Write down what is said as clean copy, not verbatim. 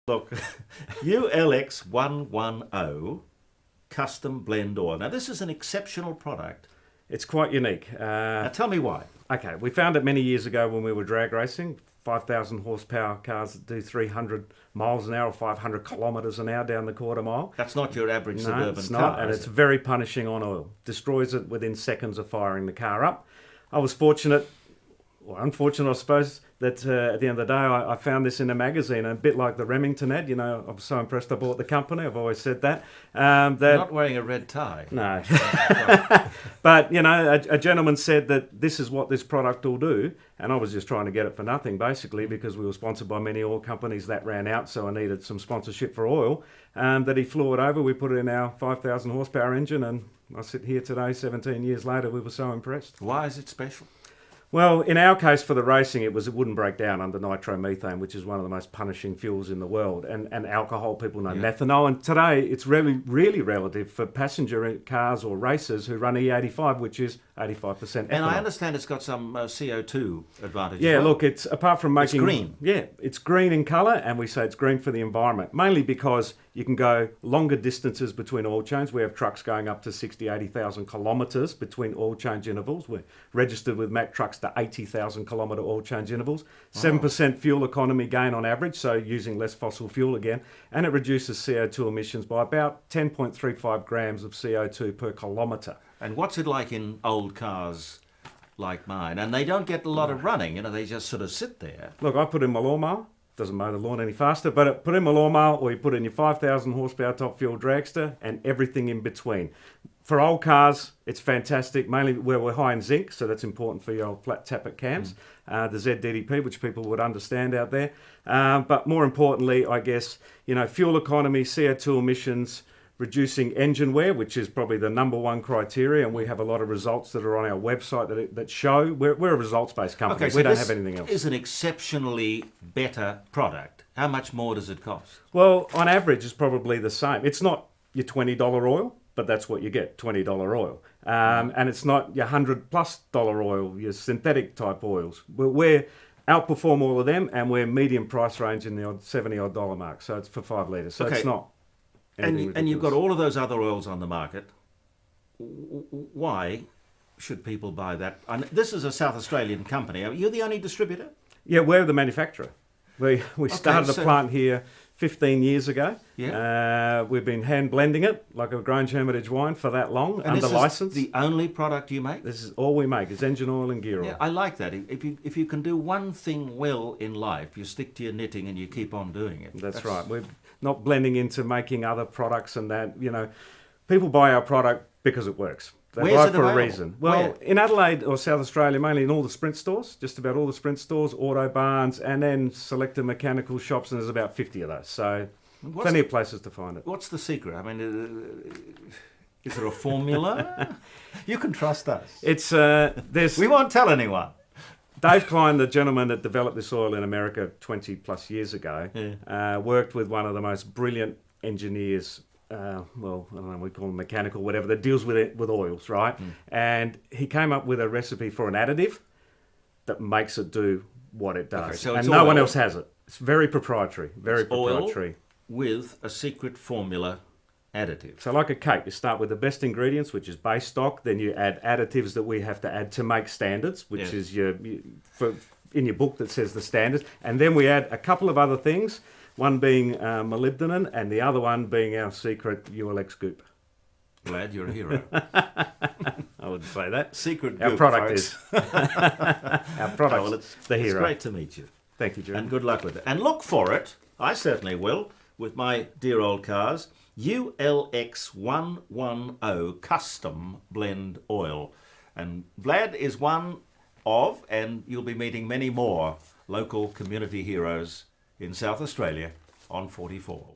Look, ULX 110 custom blend oil. Now, this is an exceptional product. It's quite unique. Now, tell me why. Okay, we found it many years ago when we were drag racing. 5,000 horsepower cars that do 300 miles an hour, 500 kilometres an hour down the quarter mile. That's not your average No, suburban it's car, not, and is it's it? very punishing on oil. Destroys it within seconds of firing the car up. I was fortunate, or unfortunate I suppose, that at the end of the day I found this in a magazine, a bit like the Remington ad. You know, I was so impressed I bought the company. I've always said that. You're not wearing a red tie. No. But, you know, a gentleman said that this is what this product will do, and I was just trying to get it for nothing, basically, because we were sponsored by many oil companies that ran out, so I needed some sponsorship for oil. That he flew it over, we put it in our 5,000 horsepower engine, and I sit here today, 17 years later, we were so impressed. Why is it special? Well, in our case for the racing, it wouldn't break down under nitromethane, which is one of the most punishing fuels in the world, and alcohol, people know methanol. And today, it's really relative for passenger cars or racers who run E85, which is 85% ethanol. And I understand it's got some CO2 advantage. Yeah, as well. look, it's apart from making... It's green. Yeah, it's green in colour, and we say it's green for the environment, mainly because you can go longer distances between oil change. We have trucks going up to 60, 80,000 kilometres between oil change intervals. We're registered with Mack trucks to 80,000 kilometre oil change intervals. 7% fuel economy gain on average, so using less fossil fuel again. And it reduces CO2 emissions by about 10.35 grams of CO2 per kilometre. And what's it like in old cars like mine? And they don't get a lot of running, they just sort of sit there. Look, I put in my lawnmower. Doesn't mow the lawn any faster, but put in my lawnmower, or you put in your 5,000 horsepower top fuel dragster, and everything in between. For old cars, it's fantastic, mainly where we're high in zinc, so that's important for your flat tappet cams, the ZDDP, which people would understand out there. But more importantly, I guess, fuel economy, CO2 emissions, reducing engine wear, which is probably the number one criteria, and we have a lot of results that are on our website that show we're a results-based company. Okay, so we don't this have anything else. Is an exceptionally better product. How much more does it cost? Well, on average, it's probably the same. It's not your $20 oil, but that's what you get, $20 oil. And it's not your $100+ oil, your synthetic type oils. We're outperform all of them, and we're medium price range in the odd $70 mark. So it's for 5 litres. So Okay. it's not. And you've got all of those other oils on the market. Why should people buy that? And this is a South Australian company. Are you the only distributor? Yeah, we're the manufacturer. We started so- the plant here 15 years ago. Yeah. We've been hand blending it like a Grange Hermitage wine for that long, And under this license. is the only product you make? This is all we make. It's engine oil and gear oil. Yeah, I like that. If you can do one thing well in life, you stick to your knitting and you keep on doing it. That's right. We're not blending into making other products and that. People buy our product because it works. They Where's buy it it for a available? reason. Well, Where? in Adelaide or South Australia, mainly in all the Sprint stores, just about all the Sprint stores, auto barns, and then selected mechanical shops, and there's about 50 of those. So plenty of places to find it. What's the secret? I mean, is there a formula? You can trust us. It's there's We won't tell anyone. Dave Klein, the gentleman that developed this oil in America 20 plus years ago, worked with one of the most brilliant engineers. I don't know, we call them mechanical, whatever, that deals with oils, right? And he came up with a recipe for an additive that makes it do what it does. Okay, so and it's no one oil. else has it. It's very proprietary, very It's oil. proprietary. With a secret formula additive. So like a cake, you start with the best ingredients, which is base stock, then you add additives that we have to add to make standards, which is in your book that says the standards, and then we add a couple of other things, one being molybdenum and the other one being our secret ULX goop. Glad you're a hero. I would say that. Secret Our goop, product folks. is. Our product Well, is the hero. It's great to meet you. Thank you, Jeremy. And good luck with it. And look for it, I certainly will, with my dear old cars, ULX 110 Custom Blend Oil. And Vlad is one of, and you'll be meeting many more local community heroes in South Australia on 44.